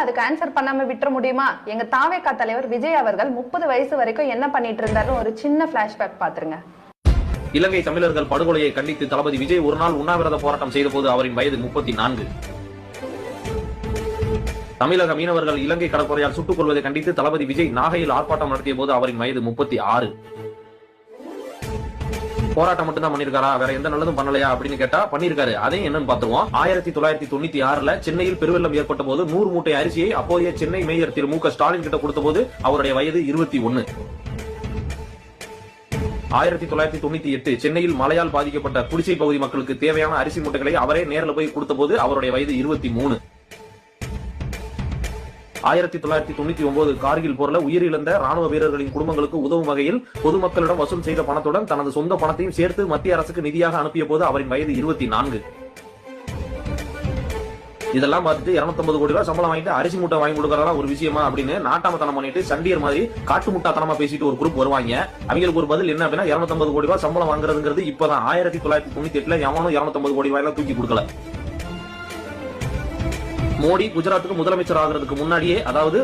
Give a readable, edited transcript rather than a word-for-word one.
அதுக்கு ஆன்சர் பண்ணாம விட்டுற முடியுமா? எங்க தாவேகா தலைவர் விஜய் அவர்கள் 30 வயசு வரைக்கும் என்ன பண்ணிட்டு இருந்தாரு ஒரு சின்ன பிளாஷ்பேக் பாத்துருங்க. இலங்கை தமிழர்கள் படுகொலையை கண்டித்து தளபதி விஜய் ஒரு நாள் உண்ணாவிரத போராட்டம் செய்த போது அவரின் வயது 34. தமிழக மீனவர்கள் இலங்கை கடற்படையால் சுட்டுக் கொள்வதை கண்டித்து தளபதி விஜய் நாகையில் ஆர்ப்பாட்டம் நடத்திய போது அவரின் வயது 36. போராட்டம் மட்டும் தான் பண்ணிருக்காரா, வேற எந்த நல்லதும் பண்ணலையா அப்படின்னு கேட்டா பண்ணிருக்காரு. அதையும் என்னன்னு பாத்துருவோம். 1996 சென்னையில் பெருவெள்ளம் ஏற்பட்ட போது 100 மூட்டை அரிசியை அப்போதைய சென்னை மேயர் திரு மு.க. ஸ்டாலின் கிட்ட கொடுத்த போது அவருடைய வயது 21. 1998 சென்னையில் மழையால் பாதிக்கப்பட்ட குடிசை பகுதி மக்களுக்கு தேவையான அரிசி மூட்டைகளை அவரே நேரில் போய் கொடுத்த போது அவருடைய வயது 23. 1999 கார்கில் போர்ல உயிரிழந்த ராணுவ வீரர்களின் குடும்பங்களுக்கு உதவும் வகையில் பொதுமக்களிடம் வசூல் செய்த பணத்துடன் தனது சொந்த பணத்தையும் சேர்த்து மத்திய அரசுக்கு நிதியாக அனுப்பிய போது அவரின் வயது 24. இதெல்லாம் பார்த்துட்டு 250 கோடி ரூபாய் சம்பளம் வாங்கிட்டு அரிசி மூட்டை வாங்கி கொடுக்கறதா ஒரு விஷயமா அப்படின்னு நாட்டாமத்தனம் பண்ணிட்டு சண்டியர் மாதிரி காட்டு முட்டாத்தனமா பேசிட்டு ஒரு குரூப் வருவாங்க. அவங்களுக்கு ஒரு பதில் என்ன அப்படின்னா 250 கோடி ரூபாய் சம்பளம் வாங்குறதுங்கிறது இப்பதான் 1998 எவனும் 250 கோடி ரூபாய் தூக்கி கொடுக்கல. மோடி குஜராத்துக்கு முதலமைச்சர் ஆகிறதுக்கு முன்னாடியே, அதாவது